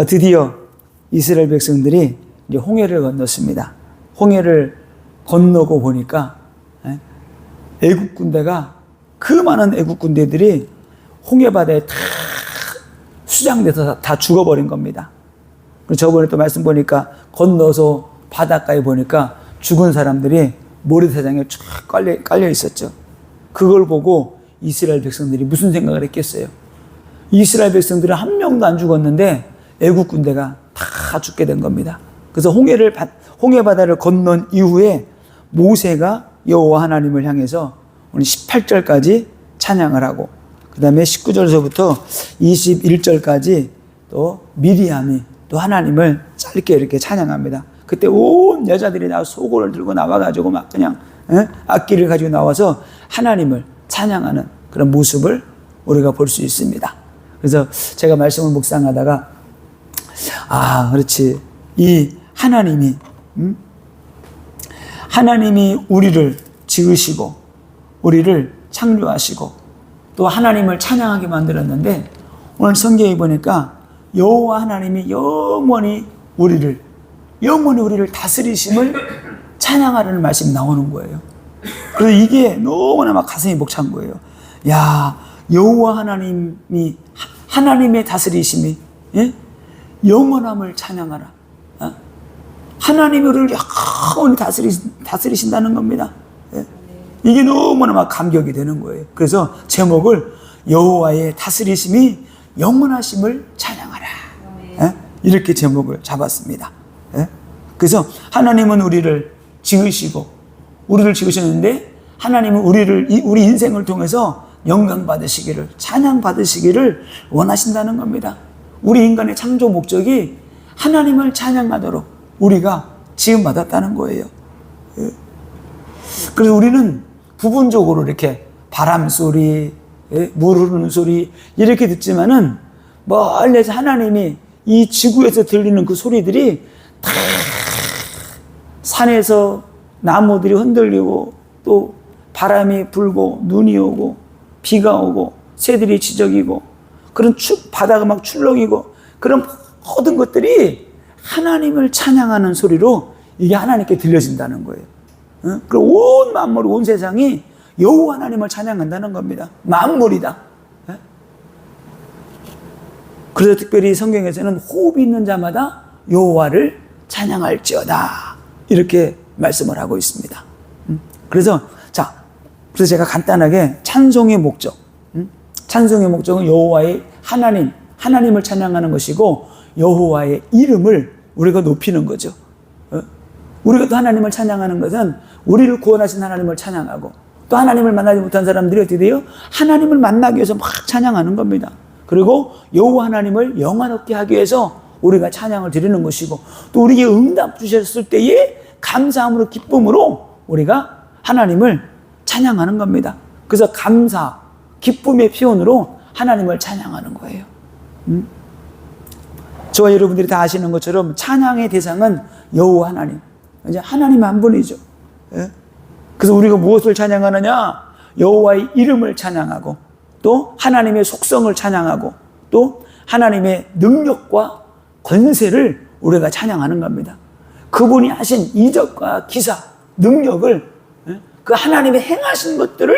드디어 이스라엘 백성들이 이제 홍해를 건넜습니다. 홍해를 건너고 보니까 애국 군대가, 그 많은 애국 군대들이 홍해 바다에 다 수장돼서 다 죽어버린 겁니다. 그리고 저번에 또 말씀 보니까 건너서 바닷가에 보니까 죽은 사람들이 모래사장에 쭉 깔려 있었죠. 그걸 보고 이스라엘 백성들이 무슨 생각을 했겠어요? 이스라엘 백성들은 한 명도 안 죽었는데 애국 군대가 다 죽게 된 겁니다. 그래서 홍해 바다를 건넌 이후에 모세가 여호와 하나님을 향해서 오늘 18절까지 찬양을 하고, 그 다음에 19절서부터 21절까지 또 미리암이 또 하나님을 짧게 이렇게 찬양합니다. 그때 온 여자들이 소고를 들고 나와가지고 막 그냥 악기를 가지고 나와서 하나님을 찬양하는 그런 모습을 우리가 볼 수 있습니다. 그래서 제가 말씀을 묵상하다가, 그렇지, 이 하나님이 우리를 지으시고 우리를 창조하시고 또 하나님을 찬양하게 만들었는데, 오늘 성경에 보니까 여호와 하나님이 영원히 우리를 다스리심을 찬양하라는 말씀이 나오는 거예요. 그래서 이게 너무나 막 가슴이 벅찬 거예요. 야, 여호와 하나님의 다스리심이, 영원함을 찬양하라. 하나님이 우리를 영원히 다스리신다는 겁니다. 이게 너무나 막 감격이 되는 거예요. 그래서 제목을 여호와의 다스리심이 영원하심을 찬양하라. 이렇게 제목을 잡았습니다. 그래서 하나님은 우리를 지으셨는데, 하나님은 우리 인생을 통해서 영광 받으시기를, 찬양 받으시기를 원하신다는 겁니다. 우리 인간의 창조 목적이 하나님을 찬양하도록 우리가 지음받았다는 거예요. 그래서 우리는 부분적으로 이렇게 바람 소리, 물 흐르는 소리 이렇게 듣지만은, 멀리서 하나님이 이 지구에서 들리는 그 소리들이 다 산에서 나무들이 흔들리고, 또 바람이 불고 눈이 오고 비가 오고 새들이 지저귀고, 그런 바다가 막 출렁이고, 그런 모든 것들이 하나님을 찬양하는 소리로 이게 하나님께 들려진다는 거예요. 그리고 온 만물, 온 세상이 여호와 하나님을 찬양한다는 겁니다. 만물이다. 그래서 특별히 성경에서는 호흡이 있는 자마다 여호와를 찬양할지어다, 이렇게 말씀을 하고 있습니다. 그래서 제가 간단하게 찬송의 목적, 찬송의 목적은 여호와의 하나님을 찬양하는 것이고, 여호와의 이름을 우리가 높이는 거죠. 우리가 또 하나님을 찬양하는 것은 우리를 구원하신 하나님을 찬양하고, 또 하나님을 만나지 못한 사람들이 어떻게 돼요? 하나님을 만나기 위해서 막 찬양하는 겁니다. 그리고 여호와 하나님을 영화롭게 하기 위해서 우리가 찬양을 드리는 것이고, 또 우리에게 응답 주셨을 때에 감사함으로, 기쁨으로 우리가 하나님을 찬양하는 겁니다. 그래서 감사, 기쁨의 표현으로 하나님을 찬양하는 거예요. 저와 여러분들이 다 아시는 것처럼 찬양의 대상은 여호와 하나님, 이제 하나님 한 분이죠. 그래서 우리가 무엇을 찬양하느냐? 여호와의 이름을 찬양하고, 또 하나님의 속성을 찬양하고, 또 하나님의 능력과 권세를 우리가 찬양하는 겁니다. 그분이 하신 이적과 기사, 능력을, 그 하나님의 행하신 것들을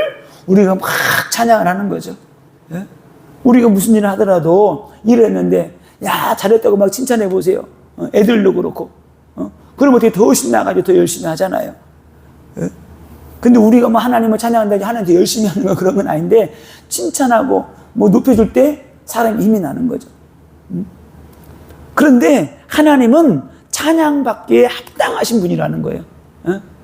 우리가 막 찬양을 하는 거죠. 우리가 무슨 일을 하더라도 이랬는데, 야, 잘했다고 막 칭찬해 보세요. 애들도 그렇고. 그러면 어떻게 더 신나가지고 더 열심히 하잖아요. 근데 우리가 뭐 하나님을 찬양한다고 하나님 더 열심히 하는 거, 그런 건 아닌데, 칭찬하고 뭐 높여줄 때 사람이 힘이 나는 거죠. 그런데 하나님은 찬양받기에 합당하신 분이라는 거예요.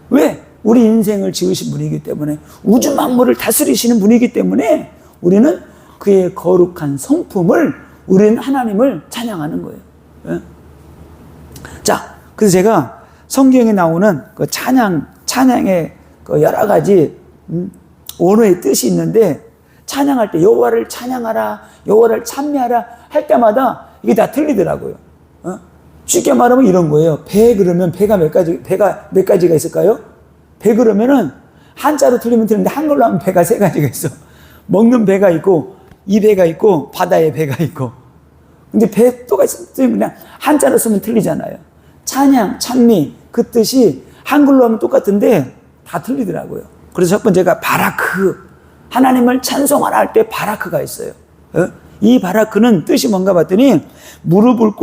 왜? 우리 인생을 지으신 분이기 때문에, 우주 만물을 다스리시는 분이기 때문에 우리는 그의 거룩한 성품을, 우리는 하나님을 찬양하는 거예요. 그래서 제가 성경에 나오는 그 찬양의 그 여러 가지 언어의 뜻이 있는데, 찬양할 때 여호와를 찬양하라, 여호와를 찬미하라 할 때마다 이게 다 틀리더라고요. 쉽게 말하면 이런 거예요. 배 그러면 배가 몇 가지가 있을까요? 배 그러면은 한자로 틀리면 틀리는데 한글로 하면 배가 3가지가 있어. 먹는 배가 있고, 이 배가 있고, 바다의 배가 있고. 근데 배또가 있으면 그냥 한자로 쓰면 틀리잖아요. 찬양, 찬미 그 뜻이 한글로 하면 똑같은데 다 틀리더라고요. 그래서 첫 번째가 바라크, 하나님을 찬송하라 할 때 바라크가 있어요. 이 바라크는 뜻이 뭔가 봤더니 무릎을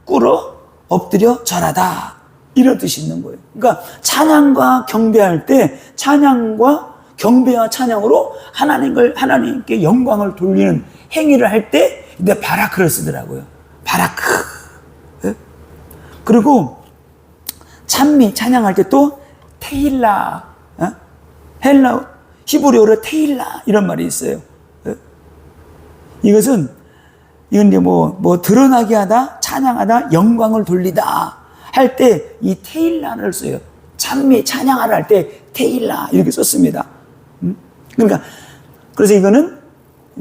꿇어 엎드려 절하다, 이런 뜻이 있는 거예요. 그러니까 찬양과 경배할 때 찬양과 경배와 찬양으로 하나님께 영광을 돌리는 행위를 할 때 이제 바라크를 쓰더라고요. 바라크. 그리고 찬미, 찬양할 때 또 테일라, 헬라, 히브리어로 테일라 이런 말이 있어요. 이건 이제 뭐 드러나게 하다, 찬양하다, 영광을 돌리다 할 때 이 테일라를 써요. 찬미, 찬양하라 할 때 테일라 이렇게 썼습니다. 그러니까 그래서 이거는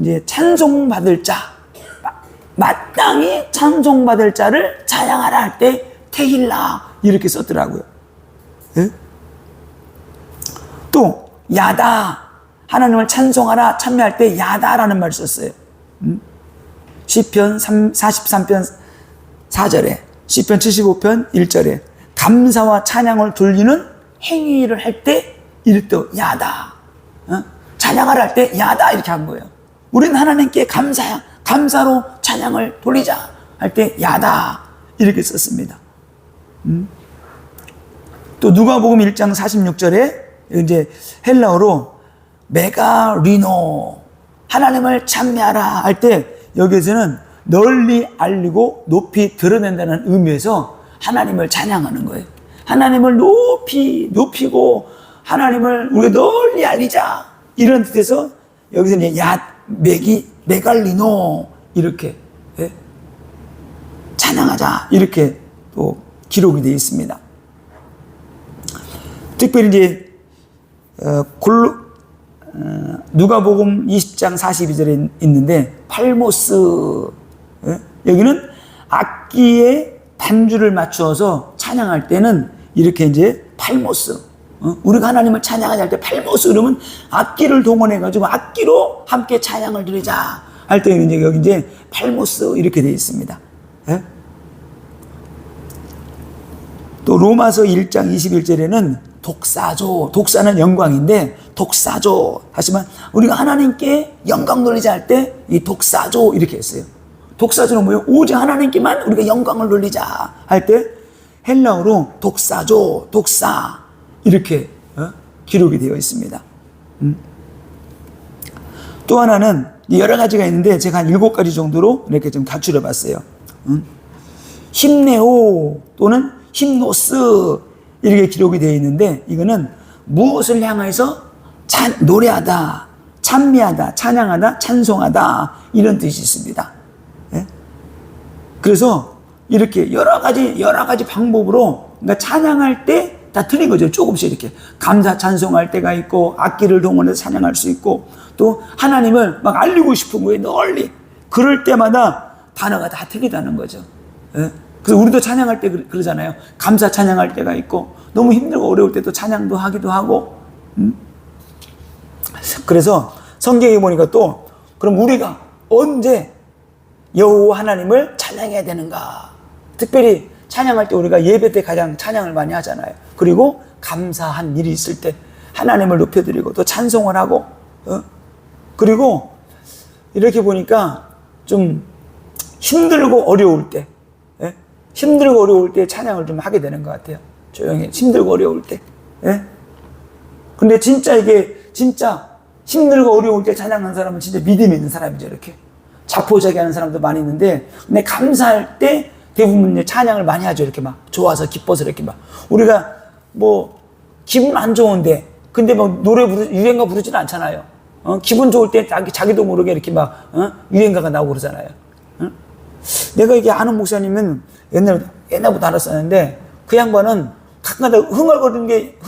이제 찬송받을 자, 마땅히 찬송받을 자를 찬양하라 할 때 테일라 이렇게 썼더라고요. 또 야다, 하나님을 찬송하라, 찬미할 때 야다라는 말을 썼어요. 시편 43편 4절에, 시편 75편 1절에 감사와 찬양을 돌리는 행위를 할 때 이럴 때 야다, 찬양을 할 때 야다 이렇게 한 거예요. 우리는 하나님께 감사로 찬양을 돌리자 할 때 야다 이렇게 썼습니다. 또 누가복음 1장 46절에 이제 헬라어로 메가리노, 하나님을 찬미하라 할 때 여기에서는 널리 알리고 높이 드러낸다는 의미에서 하나님을 찬양하는 거예요. 하나님을 높이고 하나님을 우리가 널리 알리자 이런 뜻에서 여기서 이제 메갈리노 이렇게 찬양하자 이렇게 또 기록이 되어 있습니다. 특별히 이제 누가복음 20장 42절에 있는데 팔모스, 여기는 악기에 반주를 맞추어서 찬양할 때는 이렇게 이제 팔모스, 우리가 하나님을 찬양하자 할 때 팔모스 그러면 악기를 동원해 가지고 악기로 함께 찬양을 드리자 할 때는 이제 여기 이제 팔모스 이렇게 되어 있습니다. 또 로마서 1장 21절에는 독사조, 독사는 영광인데 독사조, 하지만 우리가 하나님께 영광 돌리자 할 때 이 독사조 이렇게 했어요. 독사조는 뭐예요? 오직 하나님께만 우리가 영광을 돌리자 할 때 헬라어로 독사조, 독사 이렇게 기록이 되어 있습니다. 또 하나는 여러 가지가 있는데 제가 한 7가지 정도로 이렇게 좀 갖추려 봤어요. 힘내오 또는 힘노스 이렇게 기록이 되어 있는데 이거는 무엇을 향해서 노래하다, 찬미하다, 찬양하다, 찬송하다 이런 뜻이 있습니다. 그래서 이렇게 여러 가지 방법으로 그러니까 찬양할 때 다 틀린 거죠. 조금씩 이렇게 감사 찬송할 때가 있고 악기를 동원해서 찬양할 수 있고 또 하나님을 막 알리고 싶은 거예요. 널리. 그럴 때마다 단어가 다 틀리다는 거죠. 그래서 우리도 찬양할 때 그러잖아요. 감사 찬양할 때가 있고 너무 힘들고 어려울 때도 찬양도 하기도 하고. 그래서 성경에 보니까 또 그럼 우리가 언제 여호와 하나님을 찬양해야 되는가? 특별히 찬양할 때 우리가 예배 때 가장 찬양을 많이 하잖아요. 그리고 감사한 일이 있을 때 하나님을 높여드리고 또 찬송을 하고 그리고 이렇게 보니까 좀 힘들고 어려울 때 찬양을 좀 하게 되는 것 같아요. 조용히 힘들고 어려울 때. 근데 진짜 힘들고 어려울 때 찬양하는 사람은 진짜 믿음이 있는 사람이죠. 이렇게 자포자기 하는 사람도 많이 있는데 근데 감사할 때 대부분 찬양을 많이 하죠. 이렇게 막 좋아서 기뻐서 이렇게 막 우리가 뭐 기분 안 좋은데 근데 막 유행가 부르지는 않잖아요. 기분 좋을 때 자기도 모르게 이렇게 막 유행가가 나오고 그러잖아요. 내가 이게 아는 목사님은 옛날부터 알았었는데 그 양반은 가끔가다 흥얼거리는데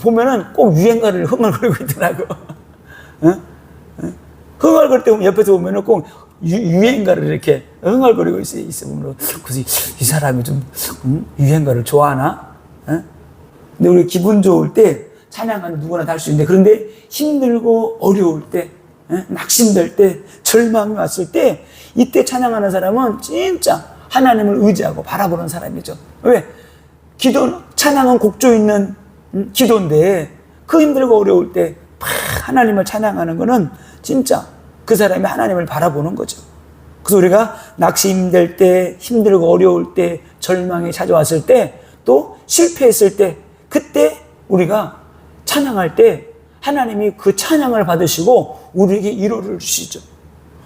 보면은 꼭 유행가를 흥얼거리고 있더라고. 흥얼거릴 때 옆에서 보면은 꼭 유행가를 이렇게 흥얼거리고 있어 보면 그래서 이 사람이 좀 유행가를 좋아하나? 근데 우리 기분 좋을 때 찬양은 누구나 다 할 수 있는데 그런데 힘들고 어려울 때 낙심될 때, 절망이 왔을 때, 이때 찬양하는 사람은 진짜 하나님을 의지하고 바라보는 사람이죠. 왜? 찬양은 곡조 있는 기도인데, 그 힘들고 어려울 때 하나님을 찬양하는 거는 진짜 그 사람이 하나님을 바라보는 거죠. 그래서 우리가 낙심될 때, 힘들고 어려울 때, 절망이 찾아왔을 때, 또 실패했을 때, 그때 우리가 찬양할 때 하나님이 그 찬양을 받으시고 우리에게 위로를 주시죠.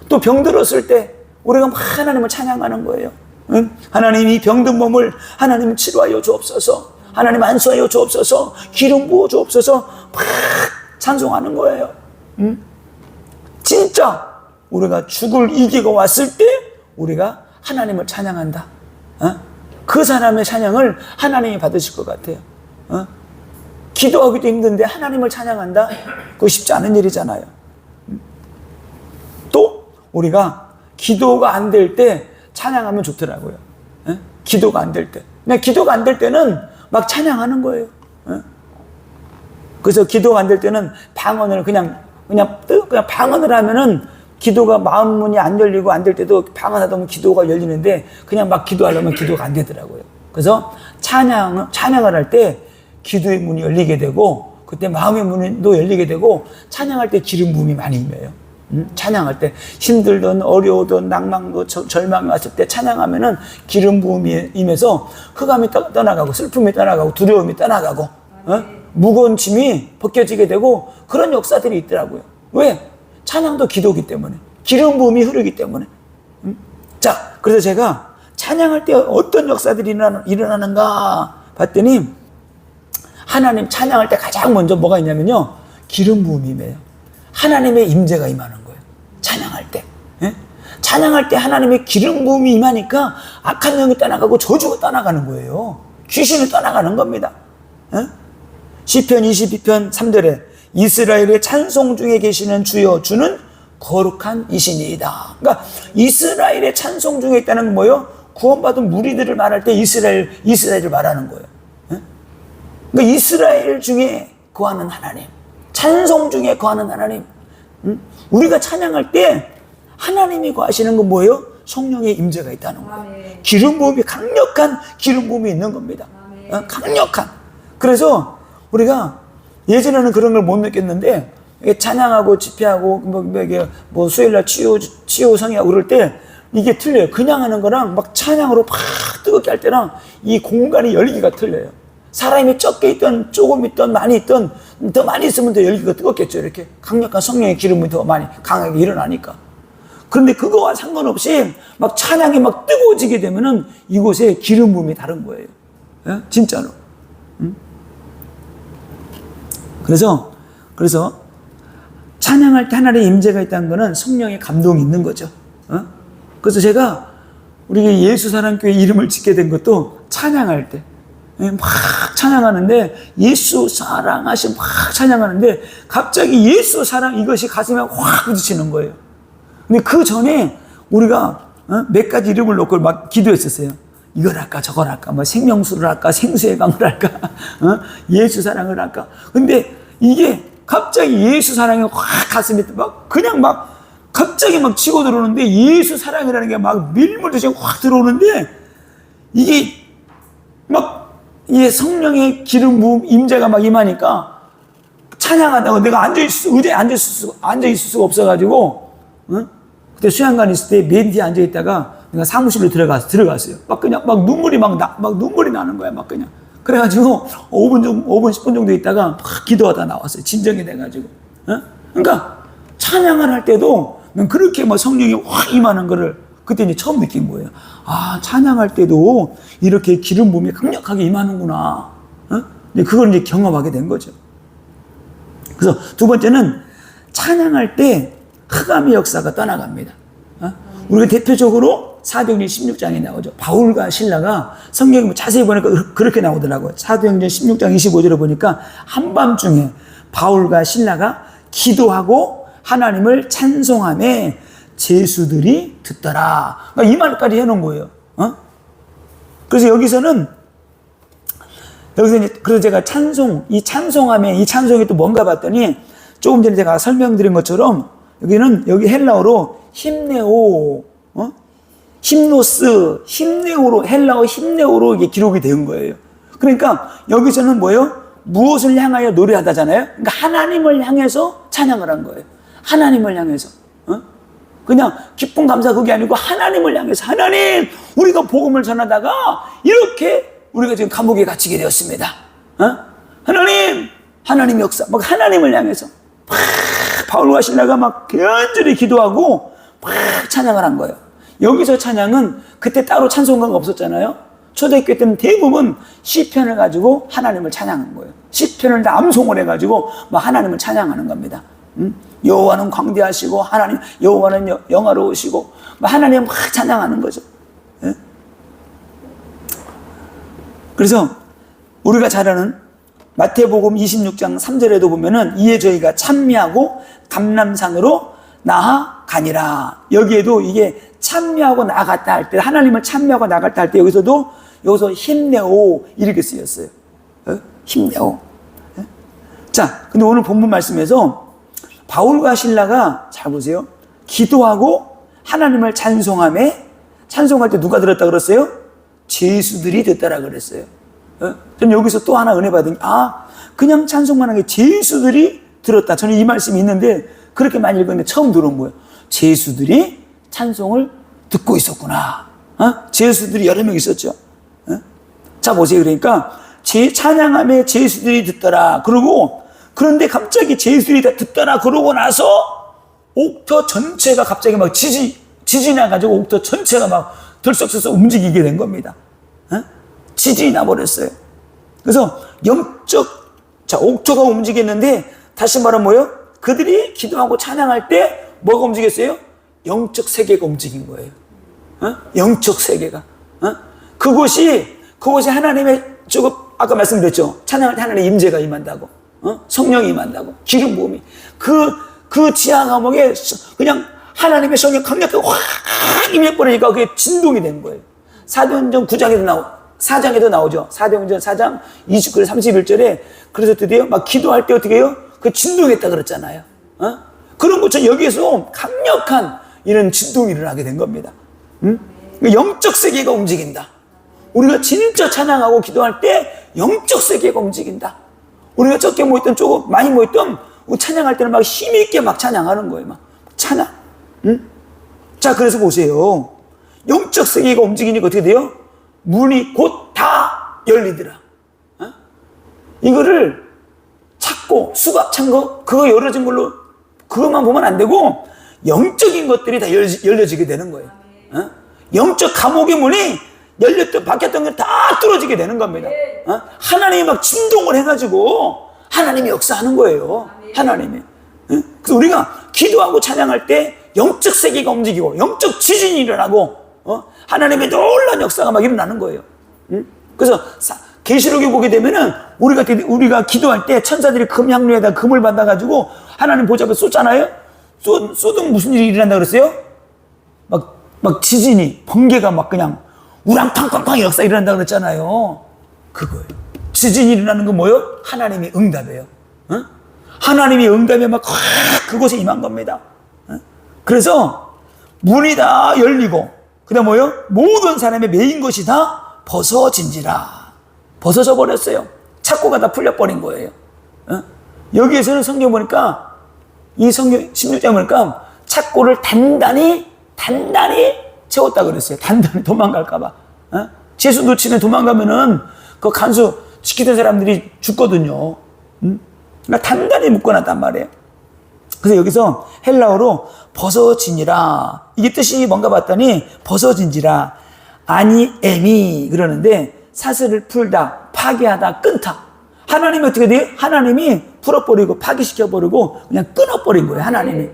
또 병들었을 때 우리가 막 하나님을 찬양하는 거예요. 응? 하나님이 병든 몸을 하나님 치료하여 주옵소서, 하나님 안수하여 주옵소서, 기름 부어 주옵소서, 막 찬송하는 거예요. 응? 진짜 우리가 죽을 위기가 왔을 때 우리가 하나님을 찬양한다. 그 사람의 찬양을 하나님이 받으실 것 같아요. 기도하기도 힘든데 하나님을 찬양한다? 그거 쉽지 않은 일이잖아요. 또 우리가 기도가 안 될 때 찬양하면 좋더라고요. 기도가 안 될 때. 그냥 기도가 안 될 때는 막 찬양하는 거예요. 그래서 기도가 안 될 때는 방언을 그냥 방언을 하면은 기도가 마음 문이 안 열리고 안 될 때도 방언하다 보면 기도가 열리는데 그냥 막 기도하려면 기도가 안 되더라고요. 그래서 찬양을 할 때 기도의 문이 열리게 되고 그때 마음의 문도 열리게 되고 찬양할 때 기름 부음이 많이 임해요. 찬양할 때 힘들든 어려우든 낭망도 절망이 왔을 때 찬양하면은 기름 부음이 임해서 흑암이 떠나가고 슬픔이 떠나가고 두려움이 떠나가고 무거운 짐이 벗겨지게 되고 그런 역사들이 있더라고요. 왜? 찬양도 기도기 때문에, 기름 부음이 흐르기 때문에. 자, 그래서 제가 찬양할 때 어떤 역사들이 일어나는가 봤더니 하나님 찬양할 때 가장 먼저 뭐가 있냐면요, 기름 부음이 임해요. 하나님의 임재가 임하는 거예요. 찬양할 때. 찬양할 때 하나님의 기름 부음이 임하니까 악한 영이 떠나가고 저주가 떠나가는 거예요. 귀신이 떠나가는 겁니다. 시편 22편 3절에 이스라엘의 찬송 중에 계시는 주여, 주는 거룩한 이신이다. 그러니까 이스라엘의 찬송 중에 있다는 건 뭐예요? 구원받은 무리들을 말할 때 이스라엘을 말하는 거예요. 그러니까 이스라엘 중에 거하는 하나님, 찬송 중에 거하는 하나님. 우리가 찬양할 때 하나님이 거하시는 건 뭐예요? 성령의 임재가 있다는 거예요. 아멘. 기름 부음이, 강력한 기름 부음이 있는 겁니다. 강력한. 그래서 우리가 예전에는 그런 걸 못 느꼈는데 찬양하고 집회하고 뭐 수요일날 치유 성회하고 그럴 때 이게 틀려요. 그냥 하는 거랑 막 찬양으로 팍 뜨겁게 할 때랑 이 공간이 열기가 틀려요. 사람이 적게 있던 조금 있던 많이 있던 더 많이 있으면 더 열기가 뜨겁겠죠. 이렇게 강력한 성령의 기름이 더 많이 강하게 일어나니까. 그런데 그거와 상관없이 막 찬양이 막 뜨거워지게 되면은 이곳에 기름 부음이 다른 거예요. 예? 진짜로. 그래서 찬양할 때 하나님의 임재가 있다는 것은 성령의 감동이 있는 거죠. 그래서 제가 우리 예수 사랑교회 이름을 짓게 된 것도 찬양할 때 막 찬양하는데 예수 사랑하심 막 찬양하는데 갑자기 예수 사랑 이것이 가슴에 확 부딪히는 거예요. 근데 그 전에 우리가 몇 가지 이름을 놓고 막 기도했었어요. 이걸 할까 저걸 할까 뭐 생명수를 할까 생수의 강을 할까 예수 사랑을 할까. 근데 이게 갑자기 예수 사랑이 확 가슴에 막 그냥 막 갑자기 막 치고 들어오는데 예수 사랑이라는 게 막 밀물듯이 확 들어오는데 이게 막 이 성령의 기름 부음 임재가 막 임하니까 찬양한다고 내가 의자에 앉아있을 수가 없어가지고 그때 수양관 있을 때 맨 뒤에 앉아있다가 내가 사무실로 들어갔어요. 막 그냥 막 눈물이 눈물이 나는 거야. 막 그냥. 그래가지고 5분, 10분 정도 있다가 막 기도하다 나왔어요. 진정이 돼가지고. 그러니까 찬양을 할 때도 난 그렇게 막 성령이 확 임하는 거를 그때 이제 처음 느낀 거예요. 아, 찬양할 때도 이렇게 기름 부음이 강력하게 임하는구나. 그걸 이제 경험하게 된 거죠. 그래서 두 번째는 찬양할 때 흑암의 역사가 떠나갑니다. 우리가 대표적으로 사도행전 16장에 나오죠. 바울과 실라가 성경에 자세히 보니까 그렇게 나오더라고요. 사도행전 16장 25절에 보니까 한밤중에 바울과 실라가 기도하고 하나님을 찬송하며 제수들이 듣더라. 그러니까 이 말까지 해놓은 거예요. 그래서 여기서 이제 그래서 제가 이 찬송이 또 뭔가 봤더니 조금 전에 제가 설명드린 것처럼 여기 헬라어로 힘내오, 힘노스, 힘내오로, 헬라어 힘내오로 이게 기록이 된 거예요. 그러니까 여기서는 뭐예요? 무엇을 향하여 노래하다잖아요. 그러니까 하나님을 향해서 찬양을 한 거예요. 하나님을 향해서. 그냥 기쁨 감사 그게 아니고 하나님을 향해서, 하나님, 우리가 복음을 전하다가 이렇게 우리가 지금 감옥에 갇히게 되었습니다. 하나님 역사, 막 하나님을 향해서 막 바울과 실라가 막 간절히 기도하고 막 찬양을 한 거예요. 여기서 찬양은 그때 따로 찬송가가 없었잖아요. 초대교회 때는 대부분 시편을 가지고 하나님을 찬양한 거예요. 시편을 다 암송을 해가지고 막 하나님을 찬양하는 겁니다. 여호와는 광대하시고 하나님 여호와는 영화로우시고 막 하나님 막 찬양하는 거죠. 예? 그래서 우리가 잘 아는 마태복음 26장 3절에도 보면은 이에 저희가 찬미하고 감람산으로 나아가니라. 여기에도 이게 찬미하고 나아갔다 할 때, 하나님을 찬미하고 나아갔다 할 때 여기서 힘내오 이렇게 쓰였어요. 힘내오. 자, 근데 오늘 본문 말씀에서 바울과 실라가 잘 보세요. 기도하고 하나님을 찬송할 때 누가 들었다 그랬어요? 제수들이 듣더라 그랬어요. 저는 여기서 또 하나 은혜 받은 게, 그냥 찬송만 한 게 제수들이 들었다. 저는 이 말씀이 있는데 그렇게 많이 읽었는데 처음 들어온 거예요. 제수들이 찬송을 듣고 있었구나. 제수들이 여러 명 있었죠. 자, 보세요. 그러니까 찬양함에 제수들이 듣더라. 그런데 갑자기 제수들이 다 듣더라. 그러고 나서 옥터 전체가 갑자기 막 지진이 나가지고 옥터 전체가 막 들썩들썩 움직이게 된 겁니다. 지진이 나버렸어요. 그래서 옥토가 움직였는데, 다시 말하면 뭐예요? 그들이 기도하고 찬양할 때 뭐가 움직였어요? 영적 세계가 움직인 거예요. 영적 세계가. 그곳이 하나님의, 아까 말씀드렸죠. 찬양할 때 하나님의 임재가 임한다고. 성령이 임한다고. 기름 부음이. 그 지하 감옥에 그냥 하나님의 성령 강력하게 확 임해버리니까 그게 진동이 된 거예요. 사도행전 4장에도 나오죠. 사도행전 4장 29절 31절에 그래서 드디어 막 기도할 때 어떻게 해요? 그 진동했다 그랬잖아요. 그런 것처럼 여기에서 강력한 이런 진동이 일어나게 된 겁니다. 영적 세계가 움직인다. 우리가 진짜 찬양하고 기도할 때 영적 세계가 움직인다. 우리가 적게 모였던 조금 많이 모였던 찬양할 때는 막 힘있게 막 찬양하는 거예요. 막 찬양. 자, 그래서 보세요. 영적 세계가 움직이니까 어떻게 돼요? 문이 곧 다 열리더라. 이거를 찾고 수갑 찬 거, 그거 열어진 걸로 그것만 보면 안 되고 영적인 것들이 다 열려지게 되는 거예요. 영적 감옥의 문이 열렸던 박혔던 게 다 뚫어지게 되는 겁니다. 하나님이 막 진동을 해가지고 하나님이 역사하는 거예요. 하나님이. 그래서 우리가 기도하고 찬양할 때 영적 세계가 움직이고 영적 지진이 일어나고 하나님의 놀라운 역사가 막 일어나는 거예요. 그래서 계시록에 보게 되면은 우리가 기도할 때 천사들이 금 향로에다 금을 받아가지고 하나님 보좌 앞에 쏟잖아요. 쏟으면 무슨 일이 일어난다 그랬어요? 막 지진이, 번개가 막 그냥 우랑탕탕탕 역사 일어난다 그랬잖아요. 그거예요. 지진이 일어나는 건 뭐예요? 하나님이 응답이에요. 하나님이 응답에 막 그곳에 임한 겁니다. 그래서 문이 다 열리고, 그 다음 뭐예요? 모든 사람의 메인 것이 다 벗어진지라. 벗어져 버렸어요. 착고가 다 풀려버린 거예요. 여기에서는 성경 보니까, 이 성경 16장 보니까 착고를 단단히 채웠다 그랬어요. 단단히 도망갈까봐. 제수 놓치는 도망가면은 그 간수 지키던 사람들이 죽거든요. 그러니까 단단히 묶어놨단 말이에요. 그래서 여기서 헬라어로 벗어지니라. 이게 뜻이 뭔가 봤더니 벗어진지라. 아니엠이 그러는데 사슬을 풀다, 파괴하다, 끊다. 하나님이 어떻게 돼요? 하나님이 풀어버리고 파괴시켜버리고 그냥 끊어버린 거예요. 하나님이.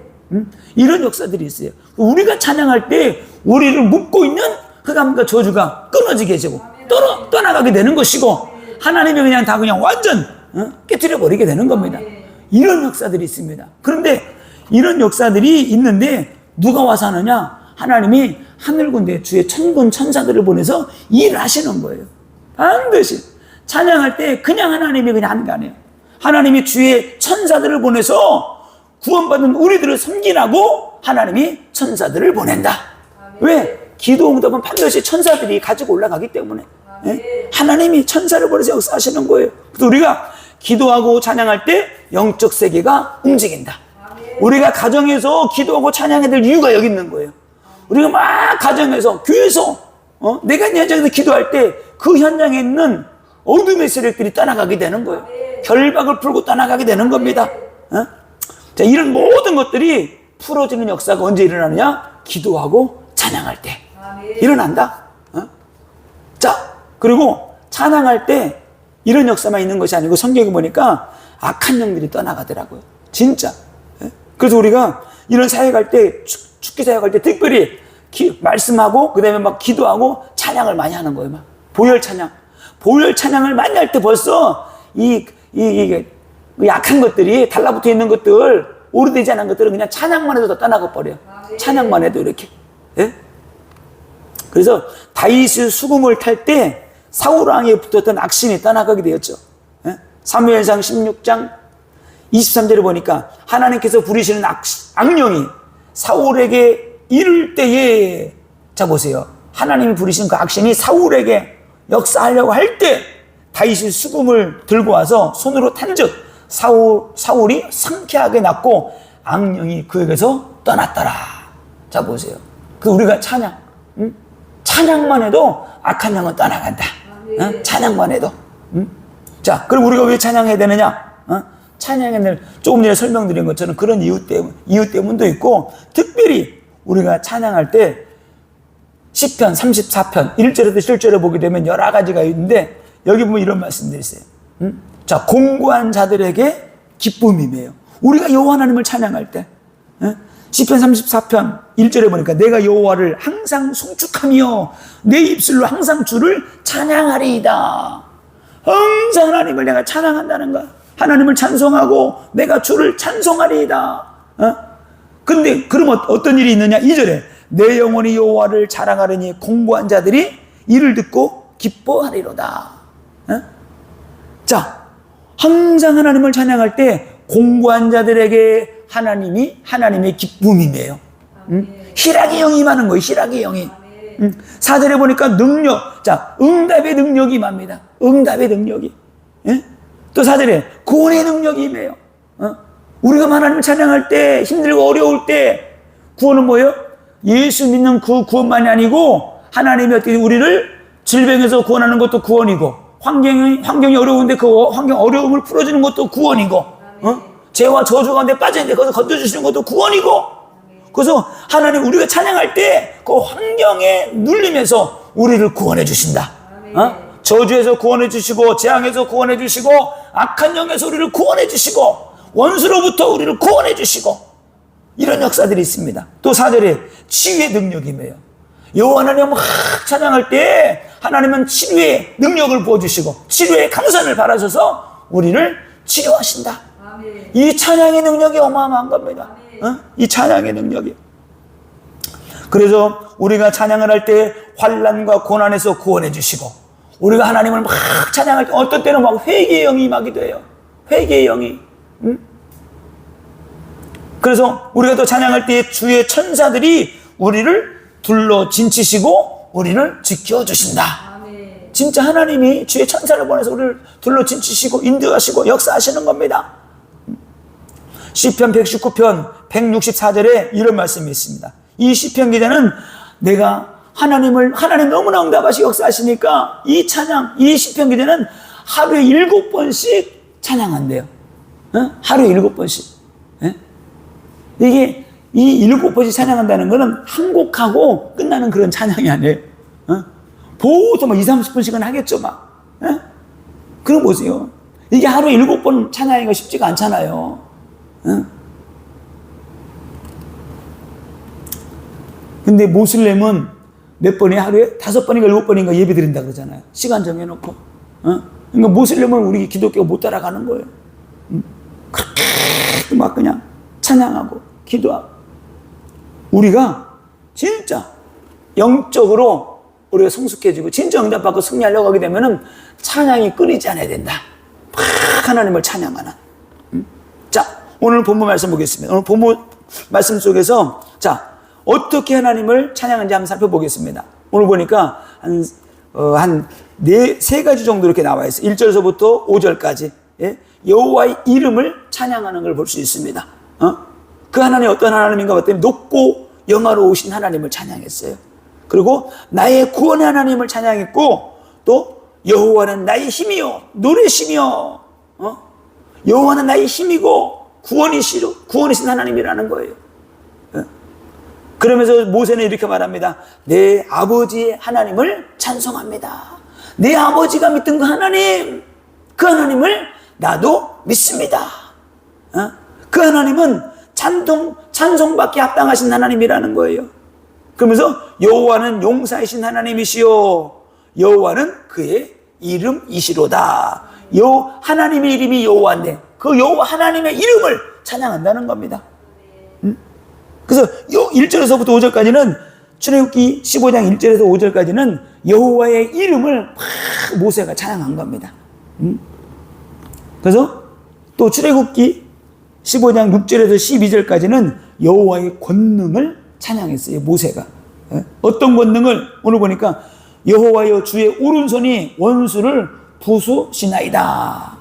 이런 역사들이 있어요. 우리가 찬양할 때 우리를 묶고 있는 흑암과 저주가 끊어지게 되고 떠나가게 되는 것이고 하나님이 그냥 다 그냥 완전 깨뜨려 버리게 되는 겁니다. 이런 역사들이 있습니다. 그런데 이런 역사들이 있는데 누가 와서 하느냐? 하나님이 하늘군대 주의 천군 천사들을 보내서 일을 하시는 거예요. 반드시 찬양할 때 그냥 하나님이 그냥 하는 게 아니에요. 하나님이 주의 천사들을 보내서 구원받은 우리들을 섬기라고 하나님이 천사들을 보낸다. 왜? 기도 응답은 반드시 천사들이 가지고 올라가기 때문에. 예? 하나님이 천사를 보내서 역사하시는 거예요. 그래서 우리가 기도하고 찬양할 때 영적 세계가 움직인다. 우리가 가정에서 기도하고 찬양해야 될 이유가 여기 있는 거예요. 우리가 막 가정에서, 교회에서, 내가 있는 현장에서 기도할 때 그 현장에 있는 어둠의 세력들이 떠나가게 되는 거예요. 결박을 풀고 떠나가게 되는 겁니다. 자, 이런 모든 것들이 풀어지는 역사가 언제 일어나느냐? 기도하고 찬양할 때 일어난다. 자, 그리고 찬양할 때 이런 역사만 있는 것이 아니고 성경에 보니까 악한 영들이 떠나가더라고요. 진짜. 그래서 우리가 이런 사역할 때, 축기 사역할 때 특별히 말씀하고 그다음에 막 기도하고 찬양을 많이 하는 거예요. 막 보혈 찬양을 많이 할 때 벌써 이 약한 것들이 달라붙어 있는 것들, 오래되지 않은 것들은 그냥 찬양만 해도 다 떠나가 버려요. 찬양만 해도 이렇게. 예? 그래서 다윗이 수금을 탈 때 사울 왕에 붙었던 악신이 떠나가게 되었죠. 예? 사무엘상 16장 23절에 보니까 하나님께서 부리시는 악령이 사울에게 이를 때에, 자 보세요. 하나님이 부리신 그 악신이 사울에게 역사하려고 할 때 다윗이 수금을 들고 와서 손으로 탄즉 사울이 상쾌하게 낫고 악령이 그에게서 떠났더라. 자 보세요. 그 우리가 찬양만 해도 악한 영은 떠나간다. 찬양만 해도. 자, 그럼 우리가 왜 찬양해야 되느냐? 찬양에는 조금 전에 설명드린 것처럼 그런 이유 때문도 있고, 특별히 우리가 찬양할 때 시편 34편 1절에도 7절에 보게 되면 여러 가지가 있는데, 여기 보면 이런 말씀들이 있어요. 자, 공고한 자들에게 기쁨이매요. 우리가 여호와 하나님을 찬양할 때, 시편 34편 1절에 보니까 내가 여호와를 항상 송축하며 내 입술로 항상 주를 찬양하리이다. 항상 하나님을 내가 찬양한다는 거야. 하나님을 찬송하고 내가 주를 찬송하리이다. 근데 그럼 어떤 일이 있느냐? 2절에 내 영혼이 여호와를 자랑하려니 공고한 자들이 이를 듣고 기뻐하리로다. 자, 항상 하나님을 찬양할 때 공고한 자들에게 하나님의 기쁨이매요. 희락의 영이 임하는 거예요. 희락의 영이. 4절에 보니까 능력, 자, 응답의 능력이 임합니다. 응답의 능력이. 또 4절에 구원의 능력이 임해요. 우리가 하나님을 찬양할 때, 힘들고 어려울 때 구원은 뭐예요? 예수 믿는 그 구원만이 아니고 하나님이 어떻게 우리를 질병에서 구원하는 것도 구원이고, 환경이 어려운데 그 환경 어려움을 풀어주는 것도 구원이고, 죄와 저주 가운데 빠졌는데 거기서 건져주시는 것도 구원이고. 그래서 하나님 우리가 찬양할 때 그 환경에 눌리면서 우리를 구원해 주신다. 저주에서 구원해 주시고, 재앙에서 구원해 주시고, 악한 영에서 우리를 구원해 주시고, 원수로부터 우리를 구원해 주시고, 이런 역사들이 있습니다. 또 4절에 치유의 능력이매요. 여호와 하나님을 막 찬양할 때 하나님은 치료의 능력을 부어주시고 치료의 강선을 바라셔서 우리를 치료하신다. 이 찬양의 능력이 어마어마한 겁니다. 이 찬양의 능력이. 그래서 우리가 찬양을 할 때 환난과 고난에서 구원해 주시고, 우리가 하나님을 막 찬양할 때 어떤 때는 막 회개의 영이 임하기도 해요. 회개의 영이. 그래서 우리가 또 찬양할 때 주의 천사들이 우리를 둘러 진치시고 우리를 지켜주신다. 진짜 하나님이 주의 천사를 보내서 우리를 둘러 진치시고 인도하시고 역사하시는 겁니다. 시편 119편 164절에 이런 말씀이 있습니다. 이 시편 기자는 내가 하나님 너무나 응답하시고 역사하시니까 이 시편 기자는 하루에 7번씩 찬양한대요. 하루에 7번씩. 이게 이 7번씩 찬양한다는 거는 한 곡하고 끝나는 그런 찬양이 아니에요. 보통 막 20-30분씩은 하겠죠, 막. 그럼 보세요. 이게 하루에 7번 찬양하기가 쉽지가 않잖아요. 근데 모슬렘은 몇 번에 하루에 5번인가 7번인가 예배 드린다 그러잖아요. 시간 정해놓고. 그러니까 모슬렘은 우리 기독교가 못 따라가는 거예요. 그렇게 막 그냥 찬양하고 기도하고. 우리가 진짜 영적으로 우리가 성숙해지고 진짜 응답받고 승리하려고 하게 되면은 찬양이 끊이지 않아야 된다. 막 하나님을 찬양하는. 자, 오늘 본문 말씀 보겠습니다. 오늘 본문 말씀 속에서 자, 어떻게 하나님을 찬양하는지 한번 살펴보겠습니다. 오늘 보니까 세 가지 정도 이렇게 나와 있어요. 1절에서부터 5절까지. 예? 여호와의 이름을 찬양하는 걸 볼 수 있습니다. 그 하나님 어떤 하나님인가 봤더니 높고 영화로우신 하나님을 찬양했어요. 그리고 나의 구원의 하나님을 찬양했고, 또 여호와는 나의 힘이요 노래시며, 여호와는 나의 힘이고 구원이신 하나님이라는 거예요. 그러면서 모세는 이렇게 말합니다. 내 아버지의 하나님을 찬송합니다. 내 아버지가 믿던 그 하나님, 그 하나님을 나도 믿습니다. 그 하나님은 찬송받기 합당하신 하나님이라는 거예요. 그러면서 여호와는 용사이신 하나님이시요 여호와는 그의 이름이시로다. 하나님의 이름이 여호와인데 그 여호와 하나님의 이름을 찬양한다는 겁니다. 그래서 1절에서부터 5절까지는 출애굽기 15장 1절에서 5절까지는 여호와의 이름을 막 모세가 찬양한 겁니다. 그래서 또 출애굽기 15장 6절에서 12절까지는 여호와의 권능을 찬양했어요. 모세가. 어떤 권능을? 오늘 보니까 여호와여 주의 오른손이 원수를 부수시나이다.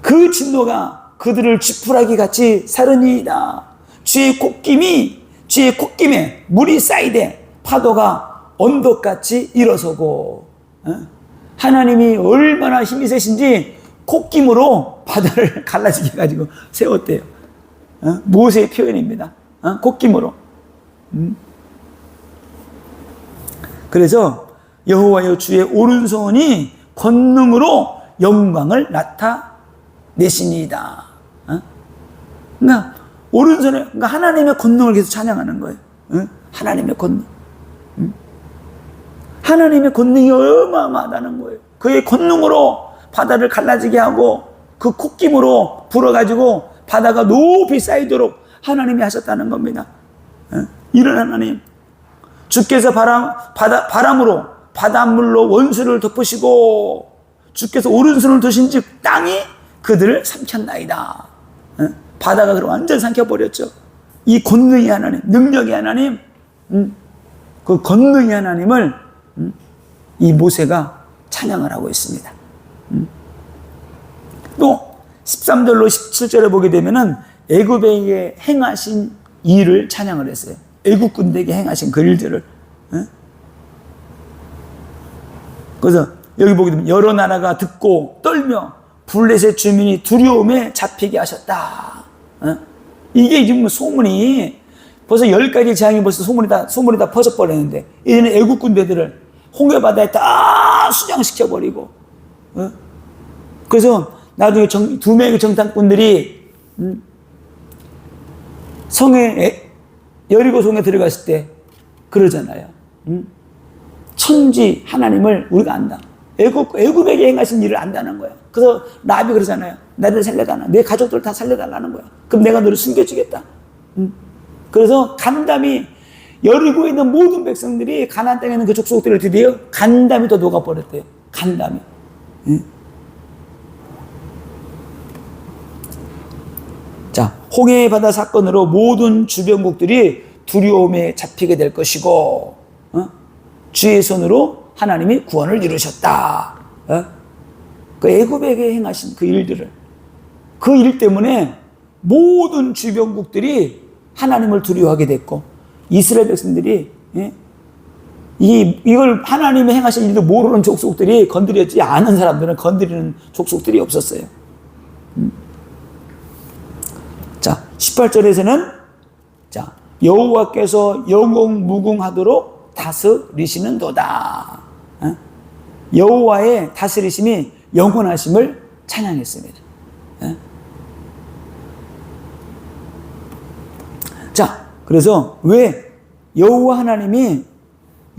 그 진노가 그들을 쥐푸라기 같이 사르니이다. 주의 콧김에 물이 쌓이되 파도가 언덕같이 일어서고. 하나님이 얼마나 힘이 세신지 콧김으로 바다를 갈라지게 해가지고 세웠대요. 모세의 표현입니다. 콧김으로. 그래서 여호와여 주의 오른손이 권능으로 영광을 나타내시니이다. 그러니까 오른손에, 그러니까 하나님의 권능을 계속 찬양하는 거예요. 하나님의 권능. 하나님의 권능이 어마어마하다는 거예요. 그의 권능으로 바다를 갈라지게 하고 그 콧김으로 불어가지고 바다가 높이 쌓이도록 하나님이 하셨다는 겁니다. 이런 하나님. 주께서 바람으로 바닷물로 원수를 덮으시고 주께서 오른손을 드신 즉 땅이 그들을 삼켰나이다. 바다가 그럼 완전 삼켜버렸죠. 이 권능의 하나님, 능력의 하나님, 그 권능의 하나님을 이 모세가 찬양을 하고 있습니다. 또 13절로 17절에 보게 되면은 애굽에게 행하신 일을 찬양을 했어요. 애굽 군대에게 행하신 그 일들을. 그래서 여기 보게 되면 여러 나라가 듣고 떨며 블레셋 주민이 두려움에 잡히게 하셨다. 이게 지금 소문이 벌써 10가지 재앙이 벌써 소문이 다 퍼져버렸는데 이제는 애굽 군대들을 홍해바다에 다 수장시켜버리고. 그래서 나중에 두 명의 정탐꾼들이 여리고 성에 들어갔을 때 그러잖아요. 천지 하나님을 우리가 안다. 애굽에게 행하신 일을 안다는 거예요. 그래서 라비 그러잖아요. 나를 살려달라. 내 가족들 다 살려달라는 거야. 그럼 내가 너를 숨겨주겠다. 그래서 간담이 여리고에 있는 모든 백성들이 가나안 땅에 있는 그 족속들을 드디어 간담이 더 녹아버렸대요. 간담이. 자, 홍해 바다 사건으로 모든 주변국들이 두려움에 잡히게 될 것이고, 주의 손으로 하나님이 구원을 이루셨다. 그 애굽에게 행하신 그 일들을, 그 일 때문에 모든 주변국들이 하나님을 두려워하게 됐고, 이스라엘 백성들이 이걸 하나님이 행하신 일도 모르는 족속들이 건드렸지 않은 사람들은 건드리는 족속들이 없었어요. 자, 18절에서는 자, 여호와께서 영웅무궁하도록 다스리시는도다. 여호와의 다스리심이 영원하심을 찬양했습니다. 자, 그래서 왜 여호와 하나님이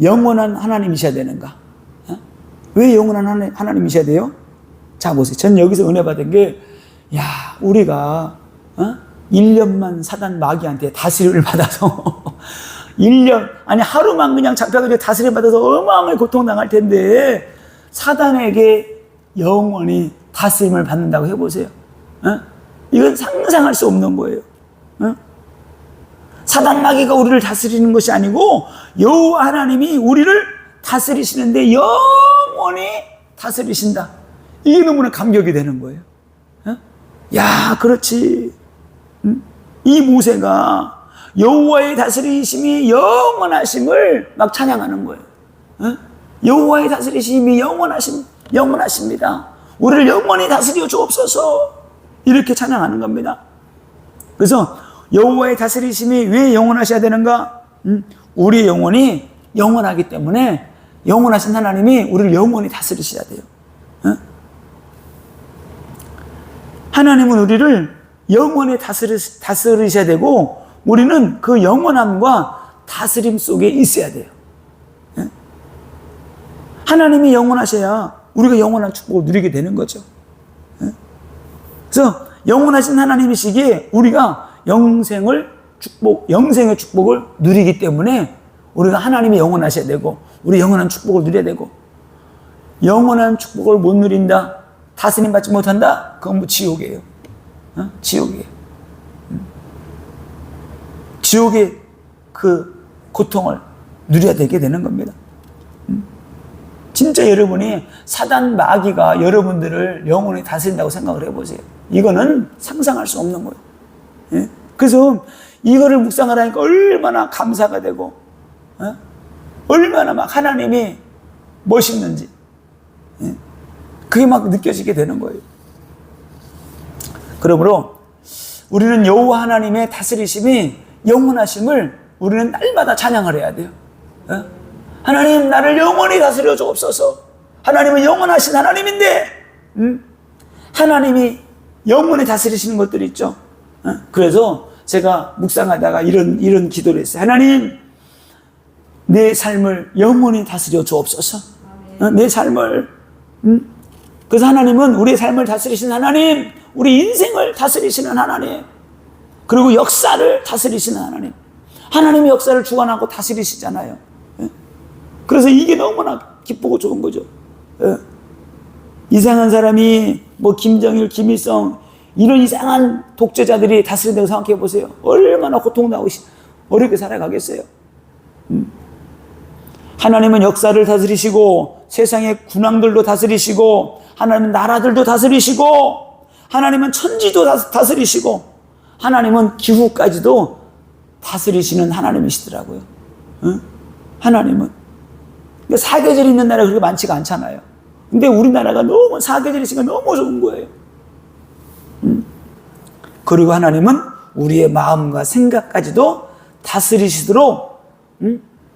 영원한 하나님이셔야 되는가? 왜 영원한 하나님이셔야 돼요? 자, 보세요. 전 여기서 은혜 받은 게, 야, 우리가 1년만 사단 마귀한테 다스림을 받아서 1년, 아니 하루만 그냥 잡혀가지고 다스림 받아서 어마어마하게 고통당할 텐데 사단에게 영원히 다스림을 받는다고 해보세요. 이건 상상할 수 없는 거예요. 사단 마귀가 우리를 다스리는 것이 아니고 여호와 하나님이 우리를 다스리시는데 영원히 다스리신다. 이게 너무나 감격이 되는 거예요. 야, 그렇지. 이 모세가 여호와의 다스리심이 영원하심을 막 찬양하는 거예요. 여호와의 다스리심이 영원하십니다. 우리를 영원히 다스려 주옵소서. 이렇게 찬양하는 겁니다. 그래서 여호와의 다스리심이 왜 영원하셔야 되는가? 우리의 영혼이 영원하기 때문에 영원하신 하나님이 우리를 영원히 다스리셔야 돼요. 하나님은 우리를 영원히 다스리셔야 되고 우리는 그 영원함과 다스림 속에 있어야 돼요. 하나님이 영원하셔야 우리가 영원한 축복을 누리게 되는 거죠. 그래서 영원하신 하나님이시기에 우리가 영생의 축복을 누리기 때문에 우리가 하나님이 영원하셔야 되고 우리 영원한 축복을 누려야 되고, 영원한 축복을 못 누린다, 다스림 받지 못한다, 그건 뭐 지옥이에요. 지옥이에요. 지옥의 그 고통을 누려야 되게 되는 겁니다. 진짜 여러분이 사단 마귀가 여러분들을 영원히 다스린다고 생각을 해보세요. 이거는 상상할 수 없는 거예요. 예? 그래서 이거를 묵상하라니까 얼마나 감사가 되고, 얼마나 막 하나님이 멋있는지, 그게 막 느껴지게 되는 거예요. 그러므로 우리는 여호와 하나님의 다스리심이 영원하심을 우리는 날마다 찬양을 해야 돼요. 하나님, 나를 영원히 다스려 주옵소서. 하나님은 영원하신 하나님인데, 하나님이 영원히 다스리시는 것들이 있죠. 그래서 제가 묵상하다가 이런 기도를 했어요. 하나님, 내 삶을 영원히 다스려 주옵소서. 내 삶을. 그래서 하나님은 우리의 삶을 다스리시는 하나님, 우리 인생을 다스리시는 하나님, 그리고 역사를 다스리시는 하나님. 하나님이 역사를 주관하고 다스리시잖아요. 그래서 이게 너무나 기쁘고 좋은 거죠. 이상한 사람이 뭐 김정일, 김일성 이런 이상한 독재자들이 다스린다고 생각해 보세요. 얼마나 고통나고 어렵게 살아가겠어요. 하나님은 역사를 다스리시고 세상의 군왕들도 다스리시고 하나님은 나라들도 다스리시고 하나님은 천지도 다스리시고 하나님은 기후까지도 다스리시는 하나님이시더라고요. 하나님은. 사계절이 있는 나라가 그렇게 많지가 않잖아요. 근데 우리나라가 너무 사계절이 있으니까 너무 좋은 거예요. 그리고 하나님은 우리의 마음과 생각까지도 다스리시도록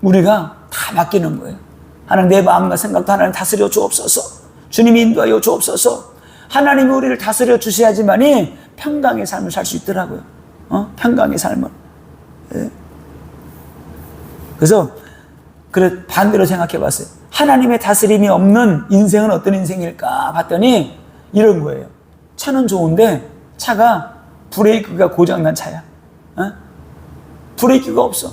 우리가 다 맡기는 거예요. 하나님, 내 마음과 생각도 하나님 다스려 주옵소서. 주님이 인도하여 주옵소서. 하나님이 우리를 다스려 주셔야지만이 평강의 삶을 살 수 있더라고요. 평강의 삶을. 예. 그래서 반대로 생각해 봤어요. 하나님의 다스림이 없는 인생은 어떤 인생일까 봤더니 이런 거예요. 차는 좋은데 차가 브레이크가 고장난 차야. 브레이크가 없어.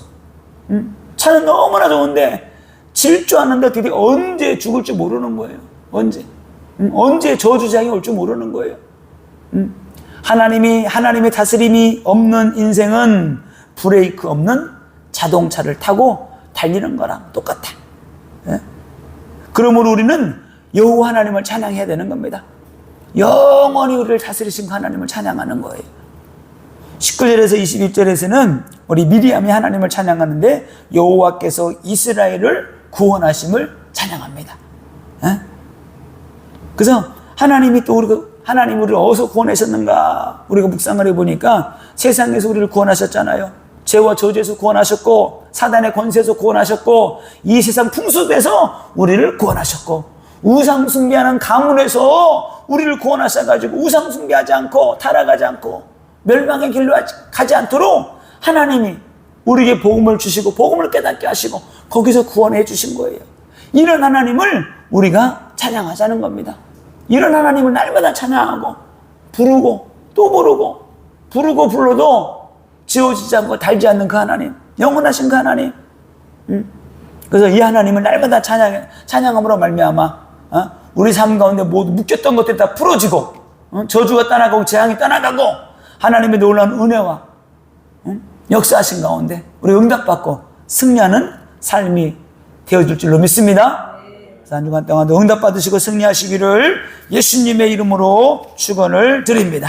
차는 너무나 좋은데 질주하는데 어떻게 언제 죽을지 모르는 거예요. 언제 저주장이 올 줄 모르는 거예요. 하나님의 다스림이 없는 인생은 브레이크 없는 자동차를 타고 달리는 거랑 똑같아. 그러므로 우리는 여호와 하나님을 찬양해야 되는 겁니다. 영원히 우리를 다스리신 하나님을 찬양하는 거예요. 19절에서 21절에서는 우리 미리암이 하나님을 찬양하는데 여호와께서 이스라엘을 구원하심을 찬양합니다. 그래서 하나님이 또 우리를 어디서 구원하셨는가 우리가 묵상을 해보니까 세상에서 우리를 구원하셨잖아요. 죄와 저주에서 구원하셨고 사단의 권세에서 구원하셨고 이 세상 풍수에서 우리를 구원하셨고 우상 숭배하는 가문에서 우리를 구원하셔가지고 우상 숭배하지 않고 타락하지 않고 멸망의 길로 가지 않도록 하나님이 우리에게 복음을 주시고 복음을 깨닫게 하시고 거기서 구원해 주신 거예요. 이런 하나님을 우리가 찬양하자는 겁니다. 이런 하나님을 날마다 찬양하고 부르고 또 부르고 불러도 지워지지 않고 달지 않는 그 하나님, 영원하신 그 하나님. 그래서 이 하나님을 날마다 찬양함으로 말미암아 우리 삶 가운데 모두 묶였던 것들이 다 풀어지고 저주가 떠나가고 재앙이 떠나가고 하나님의 놀라운 은혜와 역사하신 가운데 우리 응답받고 승리하는 삶이 되어줄 줄로 믿습니다. 그래서 한 주간 동안도 응답받으시고 승리하시기를 예수님의 이름으로 축원을 드립니다.